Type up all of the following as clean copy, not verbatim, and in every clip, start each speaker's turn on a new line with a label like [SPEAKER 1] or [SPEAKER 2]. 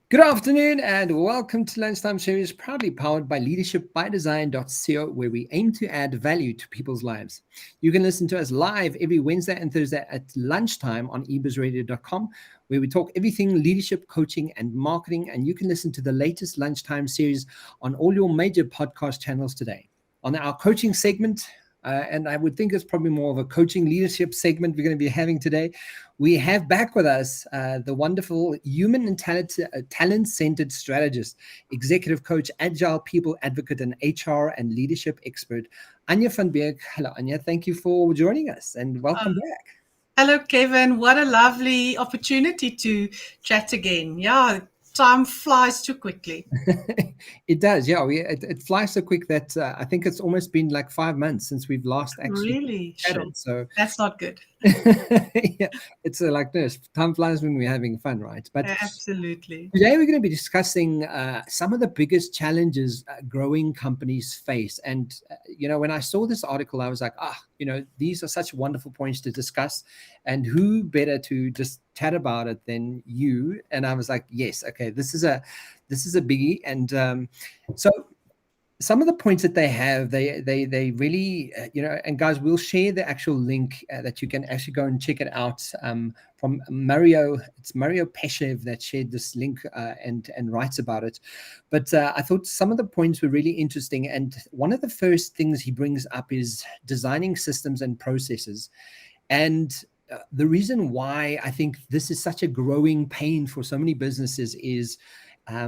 [SPEAKER 1] Good afternoon and welcome to Lunchtime Series, proudly powered by leadershipbydesign.co, where we aim to add value to people's lives. You can listen to us live every Wednesday and Thursday at lunchtime on ebizradio.com, where we talk everything leadership, coaching, and marketing. And you can listen to the latest Lunchtime Series on all your major podcast channels today. On our coaching segment, and I would think it's probably more of a coaching leadership segment we're going to be having today. We have back with us the wonderful human and talent-centered strategist, executive coach, agile people advocate, and HR and leadership expert, Anja van Beek. Hello, Anja. Thank you for joining us and welcome back.
[SPEAKER 2] Hello, Kevin. What a lovely opportunity to chat again. Yeah, time flies too quickly.
[SPEAKER 1] It does, yeah. It flies so quick that I think it's almost been like 5 months since we've last actually
[SPEAKER 2] Really?
[SPEAKER 1] chatted.
[SPEAKER 2] Sure.
[SPEAKER 1] So
[SPEAKER 2] that's not good.
[SPEAKER 1] Yeah, it's like this. Time flies when we're having fun, right? But
[SPEAKER 2] absolutely.
[SPEAKER 1] Today we're going to be discussing some of the biggest challenges growing companies face. And, when I saw this article, I was like, these are such wonderful points to discuss. And who better to just chat about it than you? And I was like, yes, okay, this is a biggie. And so some of the points that they have, they really, and guys, we'll share the actual link that you can actually go and check it out from Mario. It's Mario Peshev that shared this link and writes about it. But I thought some of the points were really interesting. And one of the first things he brings up is designing systems and processes. And the reason why I think this is such a growing pain for so many businesses is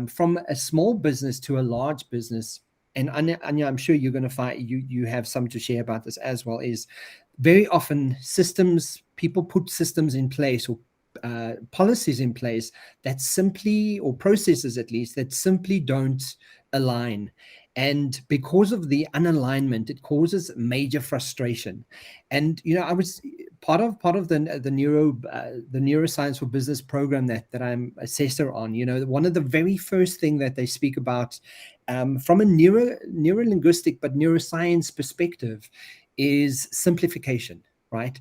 [SPEAKER 1] from a small business to a large business. And Anja, I'm sure you're going to find you have some to share about this as well, is very often people put systems in place or policies in place that simply, or processes at least, that simply don't align. And because of the unalignment, it causes major frustration. And I was part of the neuroscience for business program that I'm assessor on. One of the very first thing that they speak about from a neurolinguistic but neuroscience perspective is simplification, right?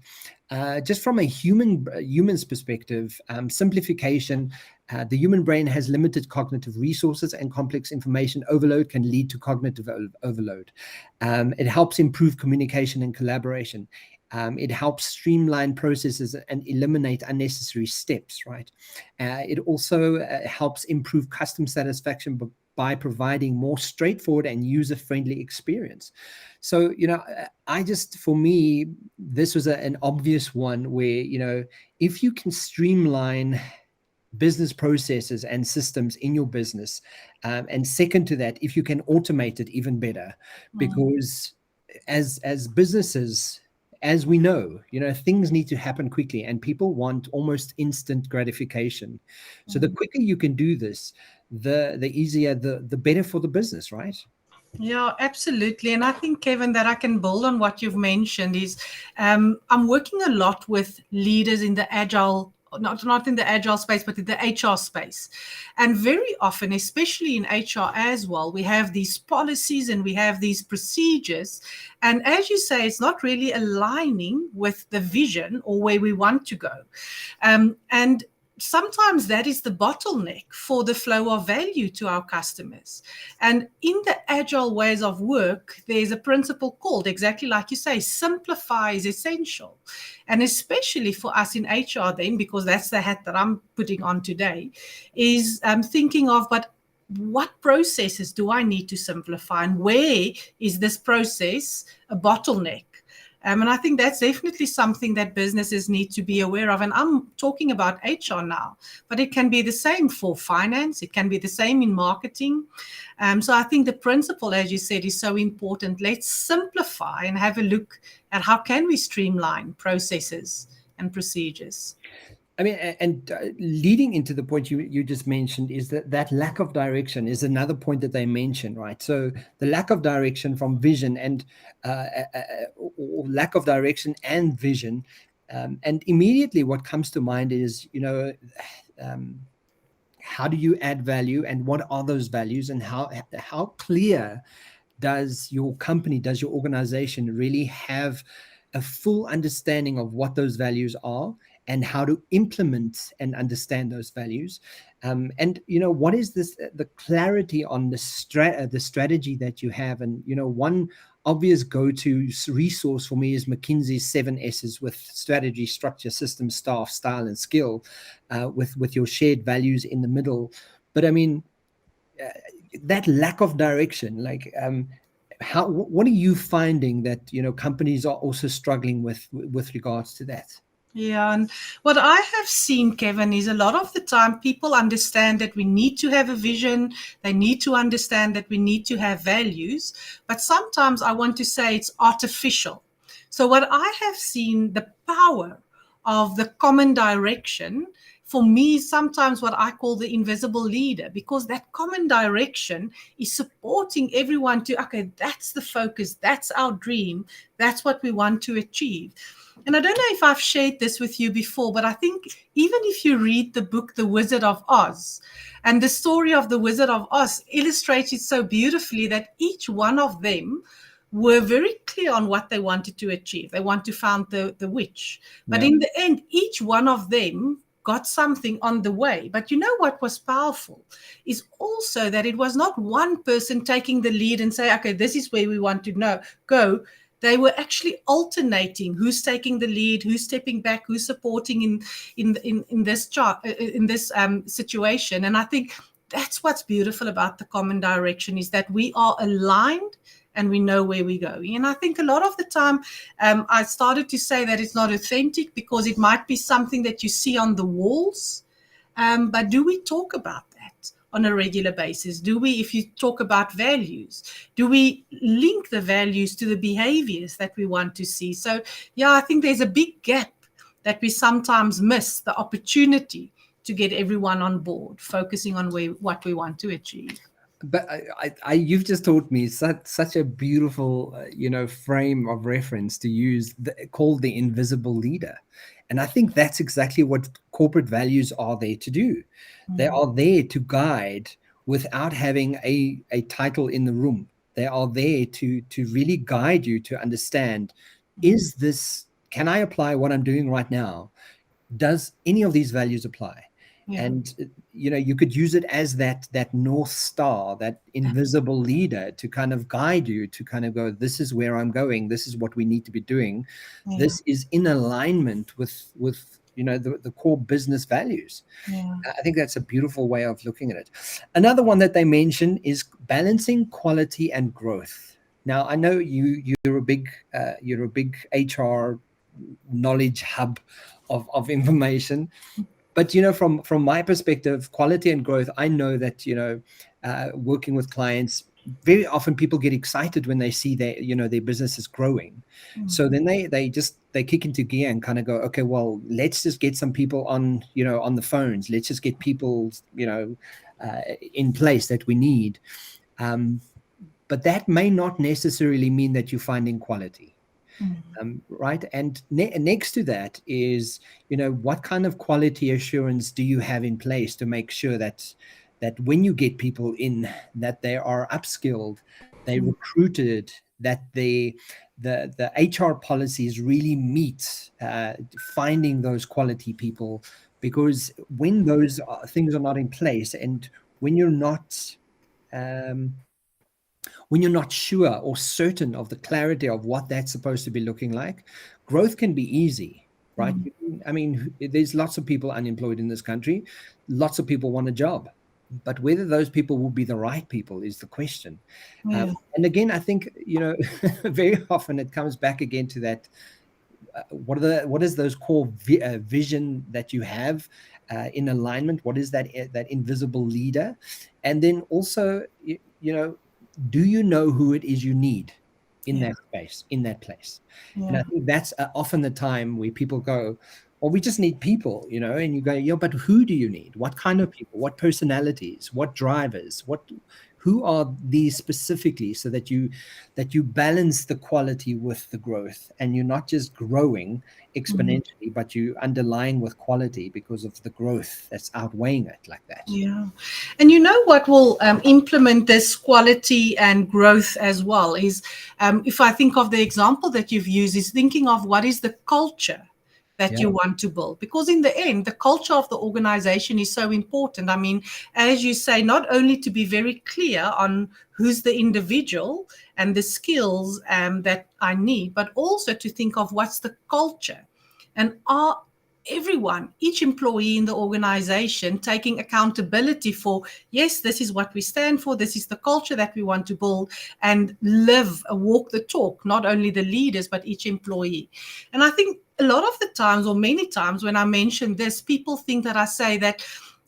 [SPEAKER 1] Just from a human's perspective, simplification. The human brain has limited cognitive resources, and complex information overload can lead to cognitive overload. It helps improve communication and collaboration. It helps streamline processes and eliminate unnecessary steps, right? It also helps improve customer satisfaction by providing more straightforward and user-friendly experience. So, for me, this was an obvious one where, if you can streamline business processes and systems in your business, and second to that, if you can automate it even better, because as businesses, as we know, things need to happen quickly and people want almost instant gratification. So the quicker you can do this, the easier, the better for the business, right?
[SPEAKER 2] Yeah, absolutely. And I think, Kevin, that I can build on what you've mentioned is I'm working a lot with leaders in the agile, not in the agile space, but in the HR space. And very often, especially in HR as well, we have these policies and we have these procedures. And as you say, it's not really aligning with the vision or where we want to go. And sometimes that is the bottleneck for the flow of value to our customers. And in the agile ways of work, there's a principle called, exactly like you say, simplify is essential. And especially for us in HR then, because that's the hat that I'm putting on today, is thinking of, but what processes do I need to simplify, and where is this process a bottleneck? And I think that's definitely something that businesses need to be aware of. And I'm talking about HR now, but it can be the same for finance. It can be the same in marketing. So I think the principle, as you said, is so important. Let's simplify and have a look at how can we streamline processes and procedures.
[SPEAKER 1] I mean, and leading into the point you just mentioned is that lack of direction is another point that they mention, right? So the lack of direction from vision and or lack of direction and vision, and immediately what comes to mind is, how do you add value, and what are those values, and how clear does your company, does your organization really have a full understanding of what those values are, and how to implement and understand those values. And what is the clarity on the strategy that you have. And one obvious go-to resource for me is McKinsey's 7 S's, with strategy, structure, system, staff, style, and skill, with your shared values in the middle. But I mean, that lack of direction, like, what are you finding that companies are also struggling with regards to that?
[SPEAKER 2] Yeah, and what I have seen, Kevin, is a lot of the time people understand that we need to have a vision. They need to understand that we need to have values. But sometimes I want to say it's artificial. So what I have seen, the power of the common direction, for me, sometimes what I call the invisible leader, because that common direction is supporting everyone to, okay, that's the focus, that's our dream, that's what we want to achieve. And I don't know if I've shared this with you before, but I think even if you read the book, The Wizard of Oz, and the story of the Wizard of Oz illustrates it so beautifully that each one of them were very clear on what they wanted to achieve. They want to find the witch. But in the end, each one of them got something on the way. But what was powerful is also that it was not one person taking the lead and say, okay, this is where we want to go. They were actually alternating who's taking the lead, who's stepping back, who's supporting in this situation. And I think that's what's beautiful about the common direction, is that we are aligned and we know where we're going. And I think a lot of the time, I started to say that it's not authentic because it might be something that you see on the walls. But do we talk about that on a regular basis? Do we, if you talk about values, do we link the values to the behaviors that we want to see? So, yeah, I think there's a big gap that we sometimes miss the opportunity to get everyone on board, focusing on what we want to achieve.
[SPEAKER 1] But you've just taught me such a beautiful, frame of reference to use, called the invisible leader. And I think that's exactly what corporate values are there to do. Mm-hmm. They are there to guide without having a title in the room. They are there to really guide you to understand, can I apply what I'm doing right now? Does any of these values apply? Yeah. And, you could use it as that North Star, that invisible leader, to kind of guide you to kind of go, this is where I'm going. This is what we need to be doing. Yeah. This is in alignment with the core business values. Yeah. I think that's a beautiful way of looking at it. Another one that they mention is balancing quality and growth. Now, I know you're a big HR knowledge hub of information. But, from my perspective, quality and growth, I know that, working with clients, very often people get excited when they see their business is growing. Mm-hmm. So then they kick into gear and kind of go, okay, well, let's just get some people on the phones. Let's just get people, in place that we need. But that may not necessarily mean that you're finding quality. Mm-hmm. Right. And next to that is, what kind of quality assurance do you have in place to make sure that when you get people in, that they are upskilled, they recruited, that the HR policies really meet finding those quality people? Because when those things are not in place, and when you're not sure or certain of the clarity of what that's supposed to be looking like, growth can be easy, right? Mm-hmm. I mean, there's lots of people unemployed in this country. Lots of people want a job. But whether those people will be the right people is the question. Yeah. And again, I think, very often it comes back again to that, what is those core vision that you have in alignment? What is that invisible leader? And then also, do you know who it is you need in that space, in that place? Yeah. And I think that's often the time where people go, well, we just need people, and you go, but who do you need? What kind of people? What personalities? What drivers? Who are these specifically, so that you balance the quality with the growth, and you're not just growing exponentially, but you underlying with quality because of the growth that's outweighing it like that.
[SPEAKER 2] Yeah. And what will implement this quality and growth as well is, if I think of the example that you've used, is thinking of what is the culture that you want to build, because in the end, the culture of the organization is so important. I mean, as you say, not only to be very clear on who's the individual and the skills that I need, but also to think of what's the culture, and are everyone, each employee in the organization taking accountability for, yes, this is what we stand for, this is the culture that we want to build, and walk the talk, not only the leaders, but each employee. And I think a lot of the times, or many times when I mention this, people think that I say that,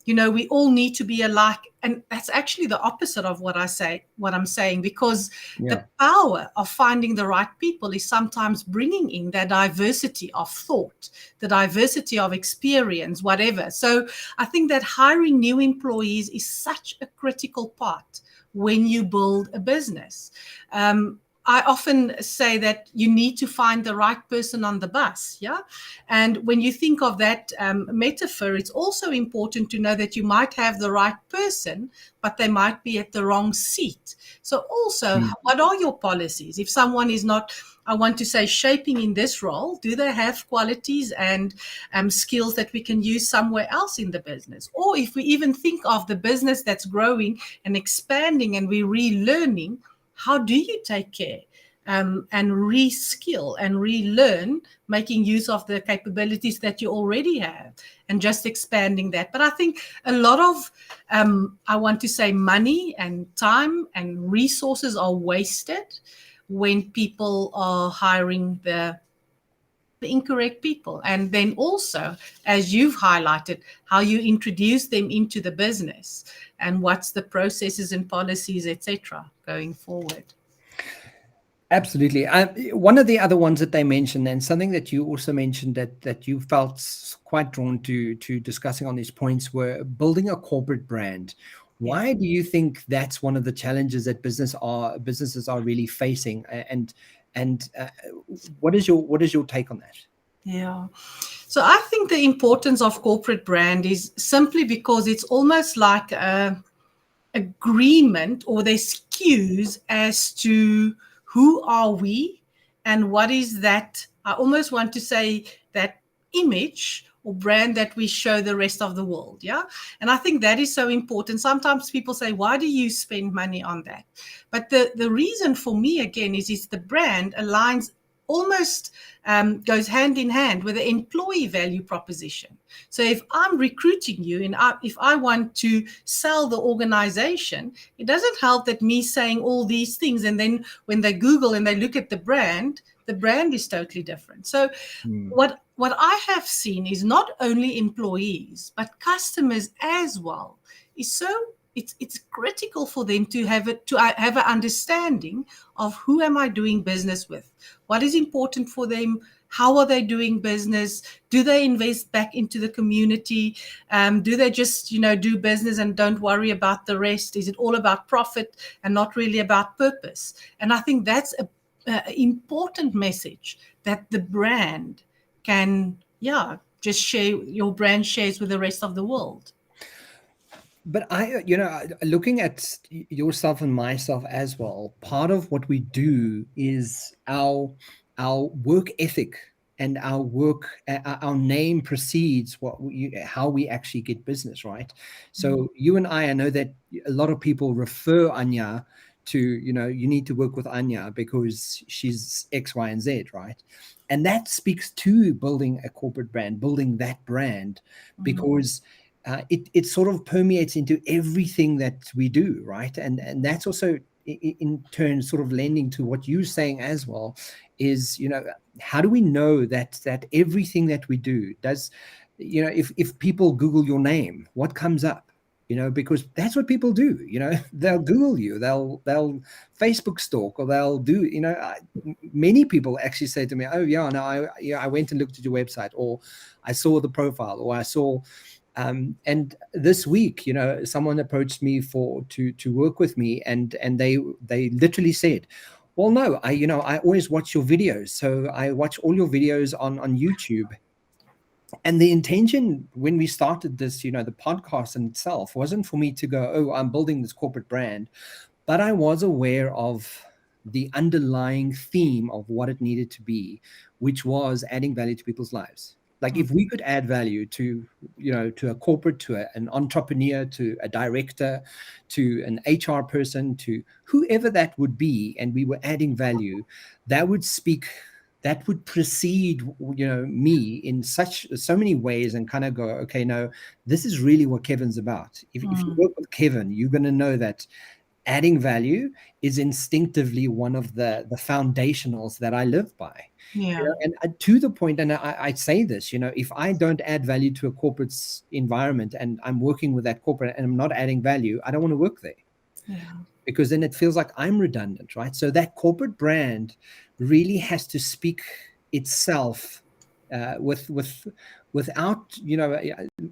[SPEAKER 2] we all need to be alike. And that's actually the opposite of what I'm saying, because the power of finding the right people is sometimes bringing in that diversity of thought, the diversity of experience, whatever. So I think that hiring new employees is such a critical part when you build a business. I often say that you need to find the right person on the bus, yeah? And when you think of that metaphor, it's also important to know that you might have the right person, but they might be at the wrong seat. So also, what are your policies? If someone is not, I want to say, shaping in this role, do they have qualities and skills that we can use somewhere else in the business? Or if we even think of the business that's growing and expanding and we're relearning, how do you take care and reskill and relearn, making use of the capabilities that you already have and just expanding that? But I think a lot of, I want to say, money and time and resources are wasted when people are hiring the incorrect people. And then also, as you've highlighted, how you introduce them into the business and what's the processes and policies, etc., going forward.
[SPEAKER 1] Absolutely. One of the other ones that they mentioned, and something that you also mentioned that you felt quite drawn to discussing on these points, were building a corporate brand. Why do you think that's one of the challenges that businesses are really facing? And what is your take on that?
[SPEAKER 2] Yeah. So I think the importance of corporate brand is simply because it's almost like a agreement, or there's cues as to who are we and what is that, I almost want to say, that image or brand that we show the rest of the world. Yeah. And I think that is so important. Sometimes people say, why do you spend money on that? But the reason for me, again, is the brand aligns, almost goes hand in hand with the employee value proposition. So if I'm recruiting you and if I want to sell the organization, it doesn't help that me saying all these things, and then when they Google and they look at the brand is totally different. So what I have seen is not only employees, but customers as well, is so it's critical for them to have an understanding of who am I doing business with, what is important for them, how are they doing business, do they invest back into the community, do they just do business and don't worry about the rest, is it all about profit and not really about purpose? And I think that's a important message that the brand can just share, your brand shares with the rest of the world.
[SPEAKER 1] But looking at yourself and myself as well, part of what we do is our work ethic and our work, our name precedes how we actually get business, right? So you and I know that a lot of people refer Anja to, you need to work with Anja because she's X, Y, and Z, right? And that speaks to building a corporate brand, building that brand, because it sort of permeates into everything that we do, right? And that's also in turn sort of lending to what you're saying as well, is how do we know that everything that we do does, if people Google your name, what comes up? Because that's what people do. They'll Google you, they'll Facebook stalk, or they'll do. Many people actually say to me, "Oh yeah, no, I went and looked at your website, or I saw the profile, or I saw." And this week, someone approached me to work with me, and they literally said, "Well, no, I always watch your videos, so I watch all your videos on YouTube." And the intention when we started this, the podcast in itself wasn't for me to go, "Oh, I'm building this corporate brand," but I was aware of the underlying theme of what it needed to be, which was adding value to people's lives. Like if we could add value to, to a corporate, to an entrepreneur, to a director, to an HR person, to whoever that would be, and we were adding value, that would precede, me in so many ways, and kind of go, okay, no, this is really what Kevin's about. If you work with Kevin, you're going to know that adding value is instinctively one of the foundationals that I live by.
[SPEAKER 2] Yeah.
[SPEAKER 1] And to the point, and I say this, if I don't add value to a corporate environment, and I'm working with that corporate and I'm not adding value, I don't want to work there.
[SPEAKER 2] Yeah.
[SPEAKER 1] Because then it feels like I'm redundant, right? So that corporate brand really has to speak itself without,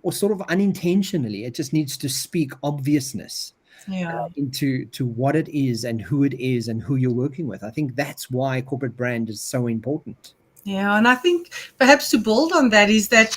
[SPEAKER 1] or sort of unintentionally. It just needs to speak obviousness. Into what it is and who it is and who you're working with. I think that's why corporate brand is so important.
[SPEAKER 2] Yeah, and I think perhaps to build on that is that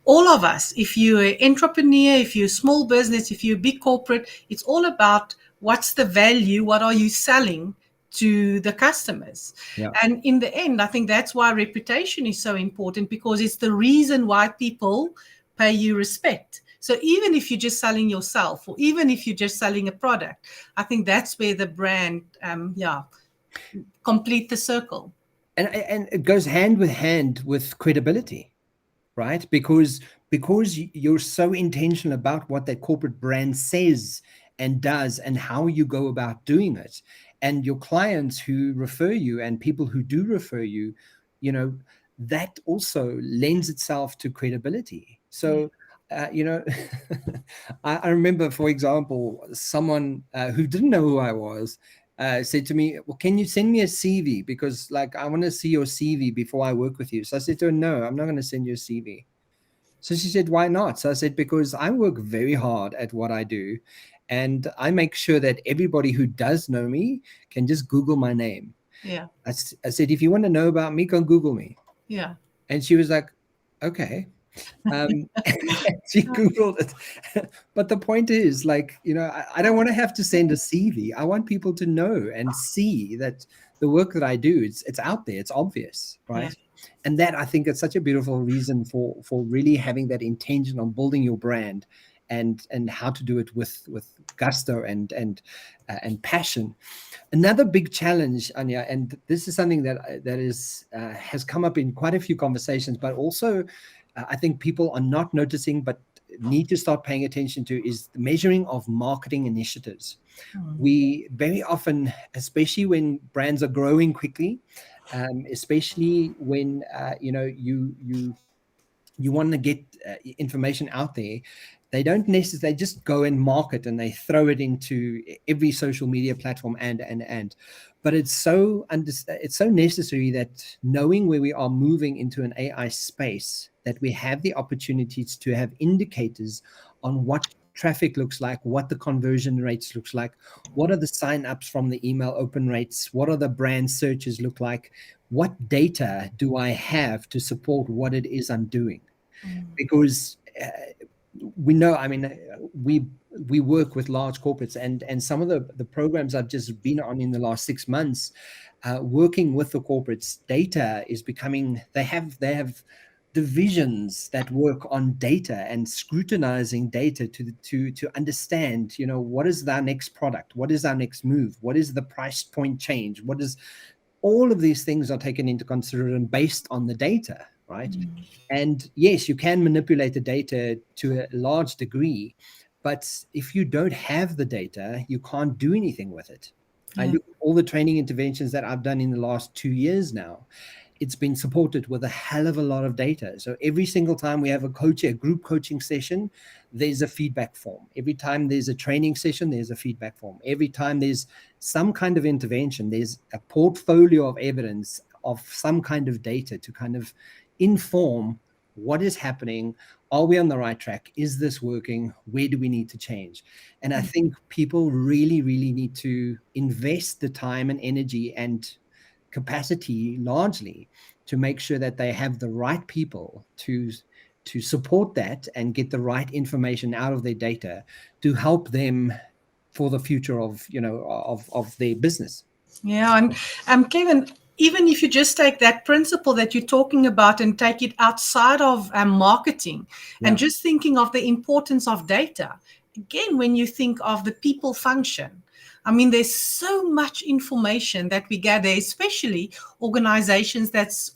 [SPEAKER 2] all of us, if you're an entrepreneur, if you're a small business, if you're a big corporate, it's all about what's the value, what are you selling to the customers.
[SPEAKER 1] Yeah.
[SPEAKER 2] And in the end, I think that's why reputation is so important, because it's the reason why people pay you respect. So even if you're just selling yourself, or even if you're just selling a product, I think that's where the brand, complete the circle.
[SPEAKER 1] And it goes hand with credibility, right? Because you're so intentional about what that corporate brand says and does and how you go about doing it. And your clients who refer you and people who do refer you, that also lends itself to credibility. So, I remember, for example, someone who didn't know who I was said to me, well, can you send me a CV? Because I want to see your CV before I work with you. So I said to her, no, I'm not going to send you a CV. So she said, why not? So I said, because I work very hard at what I do. And I make sure that everybody who does know me can just Google my name.
[SPEAKER 2] Yeah.
[SPEAKER 1] I said, if you want to know about me, go Google me.
[SPEAKER 2] Yeah.
[SPEAKER 1] And she was like, okay. She Googled it. But the point is, I don't want to have to send a CV. I want people to know and see that the work that I do, it's out there, it's obvious, right? Yeah. And that, I think, is such a beautiful reason for really having that intention on building your brand and how to do it with gusto and passion. Another big challenge, Anja, and this is something that is has come up in quite a few conversations, but also I think people are not noticing but need to start paying attention to, is the measuring of marketing initiatives. We very often, especially when brands are growing quickly, especially when you want to get information out there, they don't necessarily, they just go and market and they throw it into every social media platform but it's so necessary that, knowing where we are moving into an AI space, that we have the opportunities to have indicators on what traffic looks like, what the conversion rates looks like, what are the sign-ups from the email open rates, what are the brand searches look like, what data do I have to support what it is I'm doing? Because we know, we work with large corporates, and some of the programs I've just been on in the last 6 months, working with the corporates, data is becoming, they have divisions that work on data and scrutinizing data to understand, what is our next product, what is our next move, what is the price point change, what is, all of these things are taken into consideration based on the data, right? And yes, you can manipulate the data to a large degree, but if you don't have the data, you can't do anything with it. I look at all the training interventions that I've done in the last 2 years now. It's been supported with a hell of a lot of data. So every single time we have a group coaching session, there's a feedback form. Every time there's a training session, there's a feedback form. Every time there's some kind of intervention, there's a portfolio of evidence of some kind of data to kind of inform what is happening. Are we on the right track? Is this working? Where do we need to change? And I think people really, really need to invest the time and energy and capacity largely to make sure that they have the right people to support that and get the right information out of their data to help them for the future of their business.
[SPEAKER 2] Yeah, and Kevin, even if you just take that principle that you're talking about and take it outside of marketing, and just thinking of the importance of data, again, when you think of the people function, I mean, there's so much information that we gather, especially organizations that's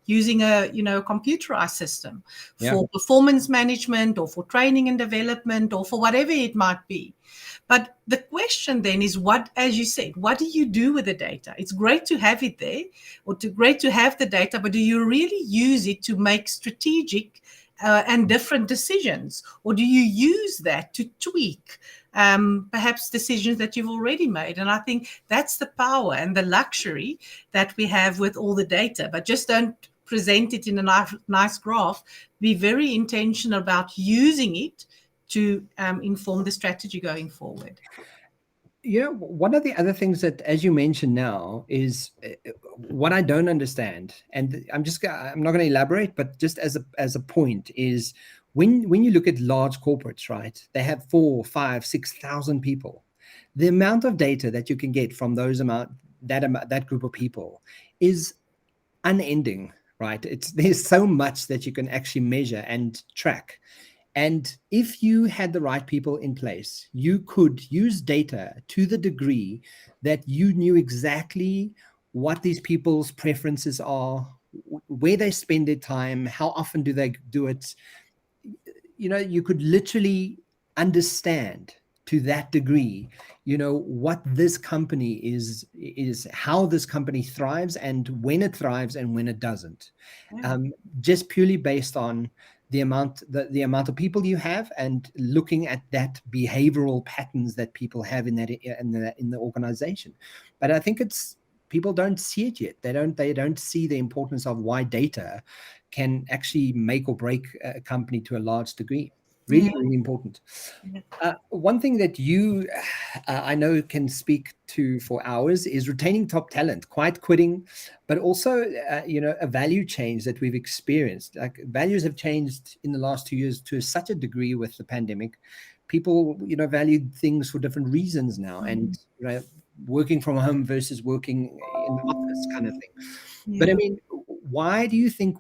[SPEAKER 2] using a computerized system for performance management or for training and development or for whatever it might be. But the question then is, what, as you said, what do you do with the data? It's great to have it there, or great to have the data, but do you really use it to make strategic and different decisions? Or do you use that to tweak perhaps decisions that you've already made? And I think that's the power and the luxury that we have with all the data, but just don't present it in a nice graph. Be very intentional about using it to inform the strategy going forward.
[SPEAKER 1] One of the other things that, as you mentioned now, is what I don't understand, and I'm not going to elaborate, but just as a point is when you look at large corporates, right? They have 4,000, 5,000, 6,000 people. The amount of data that you can get from that group of people is unending, right? There's so much that you can actually measure and track. And if you had the right people in place, you could use data to the degree that you knew exactly what these people's preferences are, where they spend their time, how often do they do it. You could literally understand to that degree, what this company is how this company thrives and when it thrives and when it doesn't. Just purely based on the amount of people you have and looking at that behavioral patterns that people have in the organization. But I think people don't see it yet. They don't see the importance of why data can actually make or break a company to a large degree. Really, really important. One thing that you, I know, can speak to for hours is retaining top talent, quiet quitting, but also, a value change that we've experienced. Like, values have changed in the last 2 years to such a degree with the pandemic. People, value things for different reasons now, and working from home versus working in the office kind of thing. But I mean, why do you think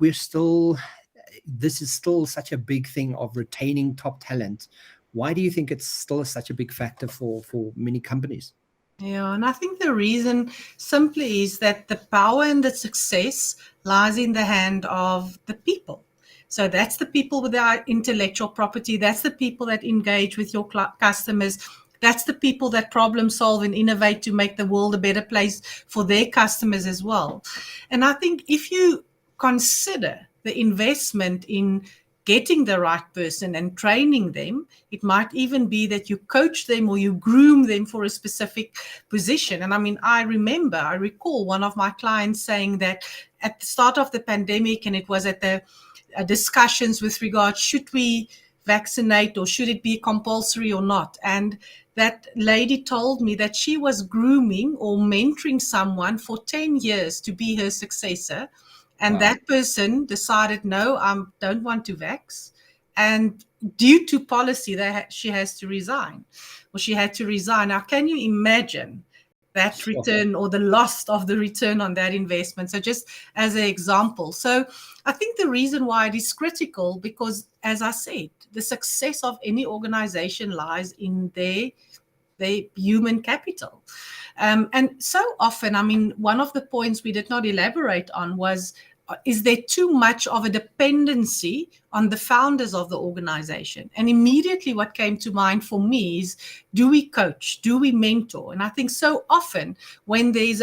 [SPEAKER 1] this is still such a big thing of retaining top talent? Why do you think it's still such a big factor for many companies?
[SPEAKER 2] Yeah, and I think the reason simply is that the power and the success lies in the hand of the people. So that's the people with their intellectual property. That's the people that engage with your customers. That's the people that problem solve and innovate to make the world a better place for their customers as well. And I think if you consider the investment in getting the right person and training them, it might even be that you coach them or you groom them for a specific position. And I mean, I recall one of my clients saying that at the start of the pandemic, and it was at the discussions with regard, should we vaccinate or should it be compulsory or not? And that lady told me that she was grooming or mentoring someone for 10 years to be her successor. And that person decided, no, I don't want to vax. And due to policy, she has to resign, or she had to resign. Now, can you imagine that return or the loss of the return on that investment? So just as an example. So I think the reason why it is critical, because as I said, the success of any organization lies in their human capital. And so often, I mean, one of the points we did not elaborate on was, is there too much of a dependency on the founders of the organization? And immediately what came to mind for me is, do we coach? Do we mentor? And I think so often when there's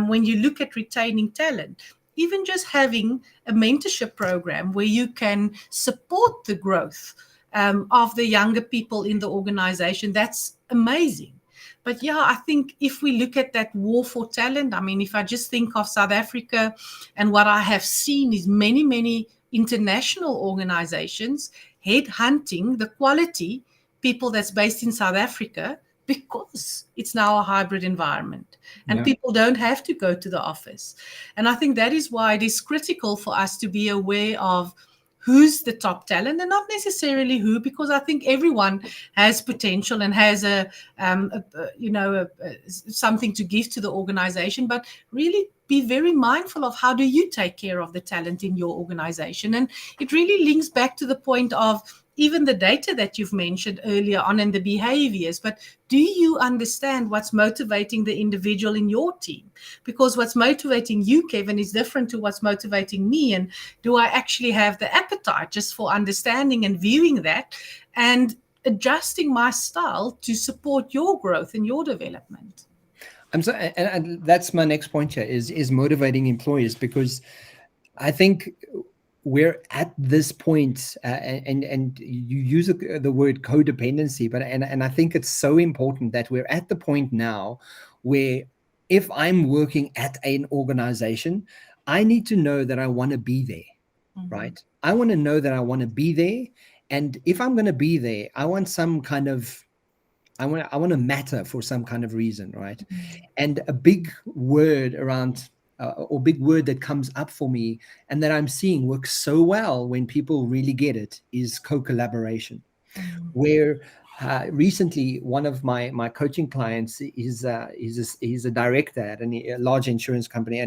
[SPEAKER 2] when you look at retaining talent, even just having a mentorship program where you can support the growth of the younger people in the organization, that's amazing. But yeah, I think if we look at that war for talent, I mean, if I just think of South Africa, and what I have seen is many, many international organizations headhunting the quality people that's based in South Africa, because it's now a hybrid environment and people don't have to go to the office. And I think that is why it is critical for us to be aware of who's the top talent and not necessarily who, because I think everyone has potential and has something to give to the organization, but really be very mindful of how do you take care of the talent in your organization. And it really links back to the point of even the data that you've mentioned earlier on and the behaviors, but do you understand what's motivating the individual in your team? Because what's motivating you, Kevin, is different to what's motivating me. And do I actually have the appetite just for understanding and viewing that and adjusting my style to support your growth and your development?
[SPEAKER 1] And that's my next point here is motivating employees, because I think we're at this point, and you use the word codependency, but I think it's so important that we're at the point now where if I'm working at an organization, I need to know that I want to be there, right? I want to know that I want to be there, and if I'm going to be there, I want some kind of I want to matter for some kind of reason, right? And a big word around or big word that comes up for me and that I'm seeing works so well when people really get it is co-collaboration. Where recently one of my coaching clients is he's a director at a large insurance company,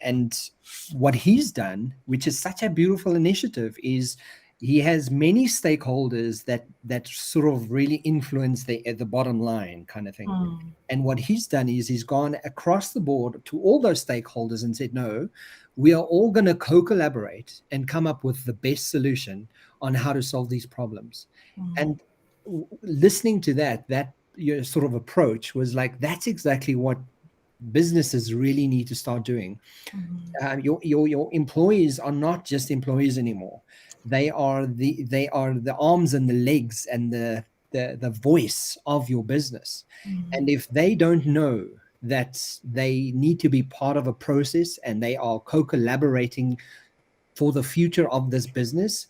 [SPEAKER 1] and what he's done, which is such a beautiful initiative, is he has many stakeholders that sort of really influence the bottom line kind of thing. And what he's done is he's gone across the board to all those stakeholders and said, no, we are all going to co-collaborate and come up with the best solution on how to solve these problems. And listening to that sort of approach was like, that's exactly what businesses really need to start doing. Your employees are not just employees anymore. They are the arms and the legs and the voice of your business. And if they don't know that they need to be part of a process and they are co-collaborating for the future of this business,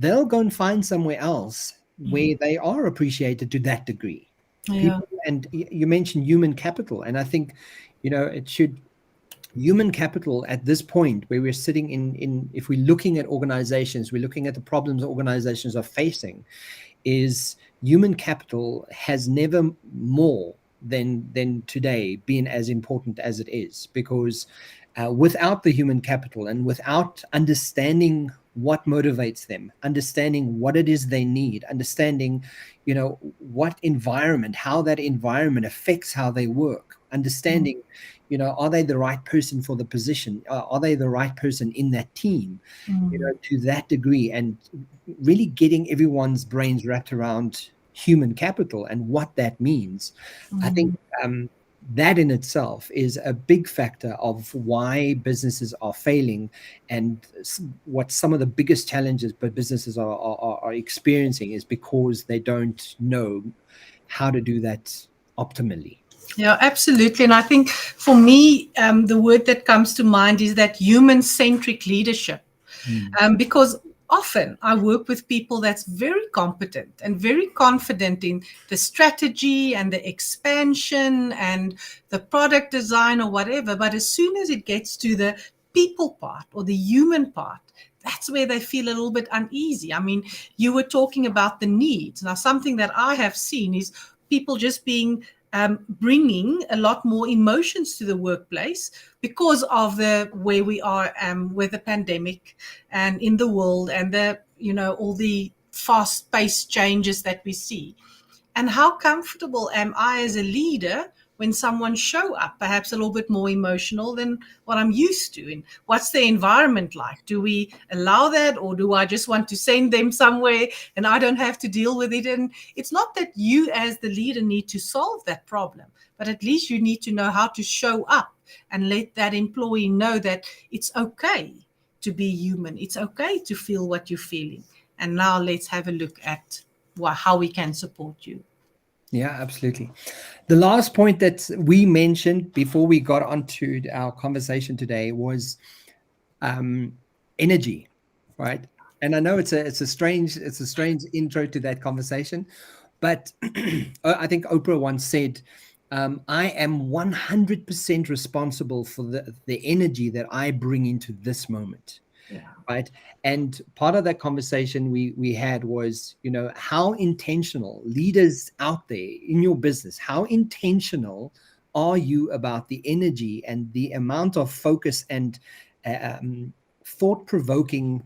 [SPEAKER 1] they'll go and find somewhere else where they are appreciated to that degree. People, and you mentioned human capital, and I think human capital at this point where we're sitting in if we're looking at organizations, we're looking at the problems organizations are facing, is human capital has never more than today been as important as it is, because without the human capital and without understanding what motivates them, understanding what it is they need, understanding what environment, how that environment affects how they work, understanding are they the right person for the position, are they the right person in that team, to that degree, and really getting everyone's brains wrapped around human capital and what that means. I think that in itself is a big factor of why businesses are failing, and what some of the biggest challenges but businesses are experiencing is because they don't know how to do that optimally.
[SPEAKER 2] Yeah, absolutely. And I think for me, the word that comes to mind is that human-centric leadership, because often I work with people that's very competent and very confident in the strategy and the expansion and the product design or whatever. But as soon as it gets to the people part or the human part, that's where they feel a little bit uneasy. I mean, you were talking about the needs. Now, something that I have seen is people just being bringing a lot more emotions to the workplace because of where we are with the pandemic and in the world and all the fast-paced changes that we see. And how comfortable am I as a leader when someone show up perhaps a little bit more emotional than what I'm used to? And what's the environment like? Do we allow that, or do I just want to send them somewhere and I don't have to deal with it? And it's not that you as the leader need to solve that problem, but at least you need to know how to show up and let that employee know that it's okay to be human. It's okay to feel what you're feeling. And now let's have a look at how we can support you.
[SPEAKER 1] Yeah, absolutely. The last point that we mentioned before we got onto our conversation today was energy, right? And I know it's a strange intro to that conversation, but I think Oprah once said, I am 100% responsible for the energy that I bring into this moment.
[SPEAKER 2] Yeah.
[SPEAKER 1] right? And part of that conversation we had was, how intentional leaders out there in your business, how intentional are you about the energy and the amount of focus and thought-provoking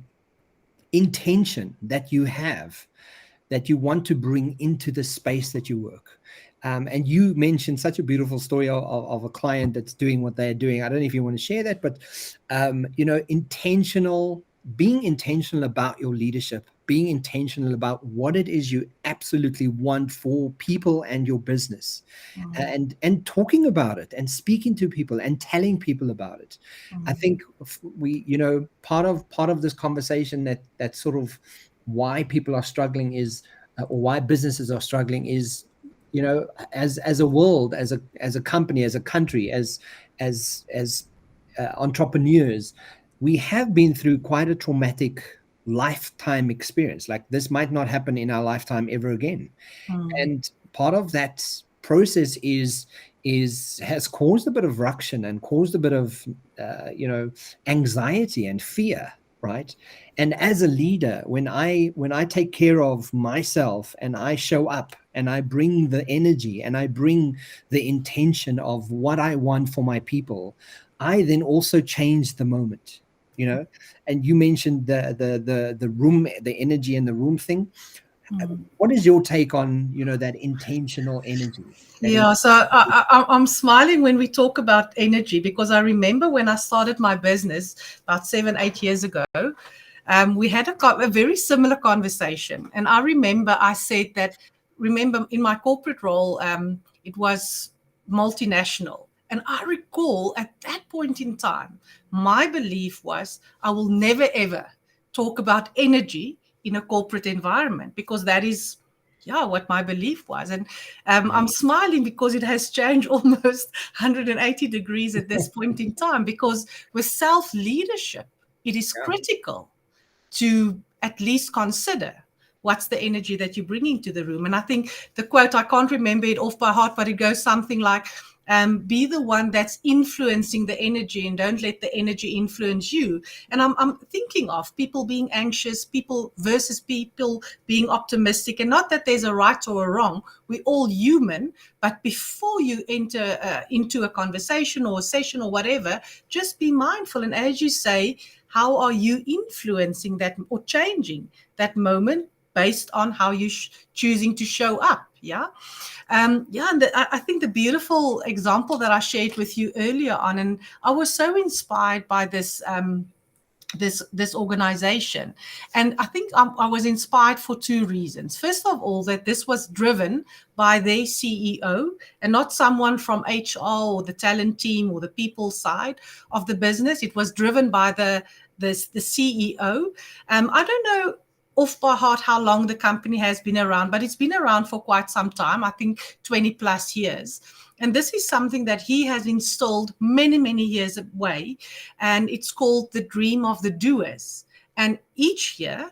[SPEAKER 1] intention that you have, that you want to bring into the space that you work. And you mentioned such a beautiful story of a client that's doing what they're doing. I don't know if you want to share that, but being intentional about your leadership, being intentional about what it is you absolutely want for people and your business, and talking about it and speaking to people and telling people about it. I think part of this conversation that sort of why people are struggling is, or why businesses are struggling is, as a world, as a company, as a country, as entrepreneurs, we have been through quite a traumatic lifetime experience. Like, this might not happen in our lifetime ever again. And part of that process has caused a bit of ruction and caused a bit of anxiety and fear, right? And as a leader, when I take care of myself and I show up and I bring the energy and I bring the intention of what I want for my people, I then also change the moment. And you mentioned the room, the energy in the room thing. What is your take on that intentional energy?
[SPEAKER 2] Yeah, so I'm smiling when we talk about energy, because I remember when I started my business about 7-8 years ago, we had a very similar conversation. And I remember I said that, remember in my corporate role, it was multinational. And I recall at that point in time, my belief was I will never, ever talk about energy in a corporate environment, because that is, yeah, what my belief was. And I'm smiling because it has changed almost 180 degrees at this point in time, because with self-leadership, it is critical to at least consider what's the energy that you're bringing to the room. And I think the quote, I can't remember it off by heart, but it goes something like, be the one that's influencing the energy and don't let the energy influence you. And I'm thinking of people being anxious, people versus people being optimistic, and not that there's a right or a wrong. We're all human. But before you enter into a conversation or a session or whatever, just be mindful. And as you say, how are you influencing that or changing that moment based on how you choosing to show up? Yeah. And I think the beautiful example that I shared with you earlier on, and I was so inspired by this this organization. And I think I was inspired for two reasons. First of all, that this was driven by their CEO and not someone from HR or the talent team or the people side of the business. It was driven by the CEO. I don't know off by heart how long the company has been around, but it's been around for quite some time, I think 20 plus years. And this is something that he has installed many, many years away. And it's called the dream of the doers. And each year,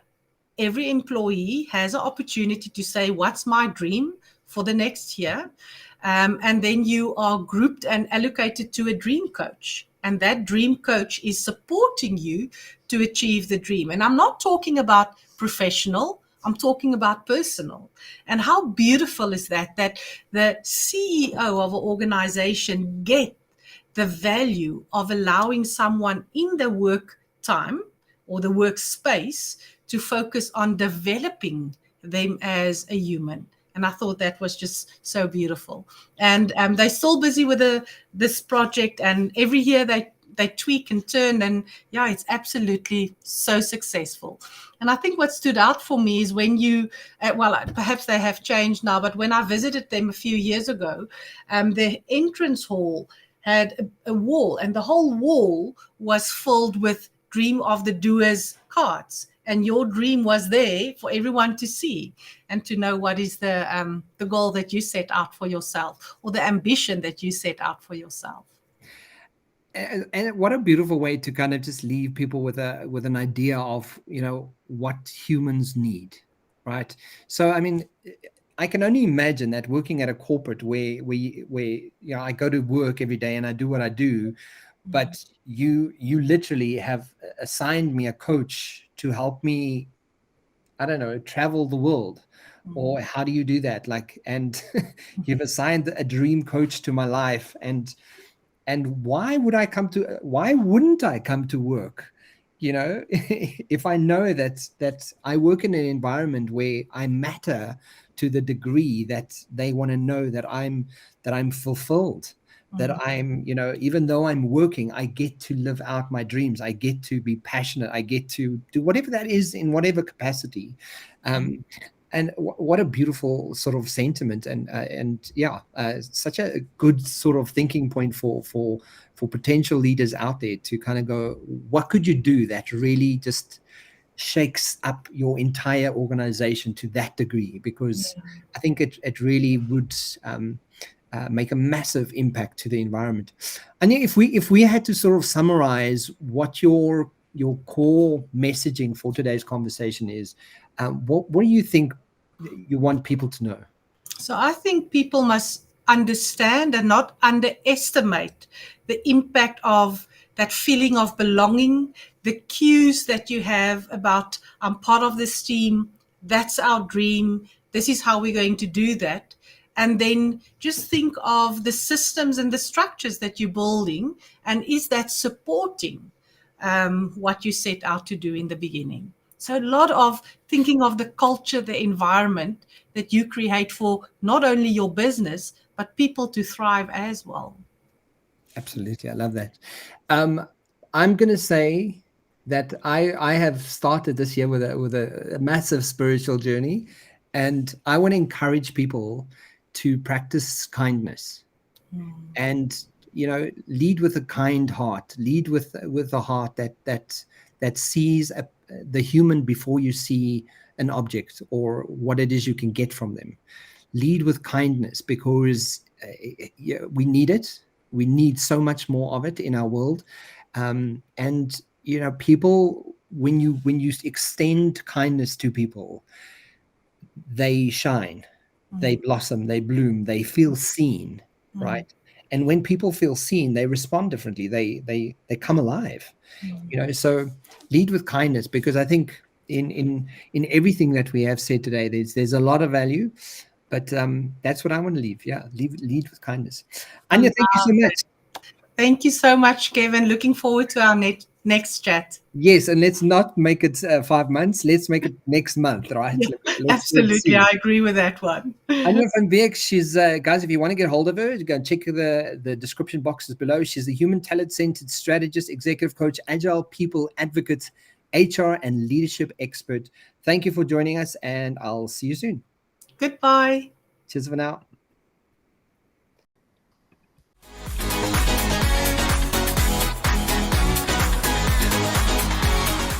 [SPEAKER 2] every employee has an opportunity to say, what's my dream for the next year? And then you are grouped and allocated to a dream coach. And that dream coach is supporting you to achieve the dream. And I'm not talking about professional, I'm talking about personal. And how beautiful is that the CEO of an organization get the value of allowing someone in the work time or the workspace to focus on developing them as a human. And I thought that was just so beautiful. And they're still busy with this project, and every year they tweak and turn, and yeah, it's absolutely so successful. And I think what stood out for me is when you, well, perhaps they have changed now, but when I visited them a few years ago, their entrance hall had a wall, and the whole wall was filled with Dream of the Doers cards. And your dream was there for everyone to see and to know what is the goal that you set out for yourself, or the ambition that you set out for yourself.
[SPEAKER 1] And what a beautiful way to kind of just leave people with an idea of what humans need, right? So I mean, I can only imagine that working at a corporate where I go to work every day and I do what I do, but you literally have assigned me a coach to help me, I don't know, travel the world. Or how do you do that? Like, and you've assigned a dream coach to my life. And why wouldn't I come to work? You know, if I know that I work in an environment where I matter to the degree that they want to know that I'm fulfilled, that I'm, you know, even though I'm working, I get to live out my dreams. I get to be passionate. I get to do whatever that is in whatever capacity. And what a beautiful sort of sentiment, and such a good sort of thinking point for potential leaders out there to kind of go, what could you do that really just shakes up your entire organization to that degree? Because I think it really would make a massive impact to the environment. And if we had to sort of summarize what your core messaging for today's conversation is, what do you think you want people to know?
[SPEAKER 2] So I think people must understand and not underestimate the impact of that feeling of belonging, the cues that you have about, I'm part of this team, that's our dream, this is how we're going to do that. And then just think of the systems and the structures that you're building, and is that supporting what you set out to do in the beginning? So a lot of thinking of the culture, the environment that you create for not only your business, but people to thrive as well.
[SPEAKER 1] Absolutely. I love that. I'm going to say that I have started this year with a massive spiritual journey, and I want to encourage people to practice kindness and, you know, lead with a kind heart, lead with a heart that sees the human before you see an object or what it is you can get from them. Lead with kindness, because we need it. We need so much more of it in our world. And, you know, people, when you extend kindness to people, they shine, they blossom, they bloom, they feel seen, right? And when people feel seen, they respond differently. They come alive, you know. So lead with kindness, because I think in everything that we have said today, there's a lot of value. But that's what I want to leave. Yeah, lead with kindness. Anja, thank you so much.
[SPEAKER 2] Thank you so much, Kevin. Looking forward to our next chat.
[SPEAKER 1] Yes, and let's not make it 5 months. Let's make it next month, right?
[SPEAKER 2] Yeah, absolutely, I agree with that one.
[SPEAKER 1] Anja van Beek, she's, guys, if you want to get hold of her, go and check the description boxes below. She's a human talent-centered strategist, executive coach, agile people advocate, HR and leadership expert. Thank you for joining us, and I'll see you soon.
[SPEAKER 2] Goodbye.
[SPEAKER 1] Cheers for now.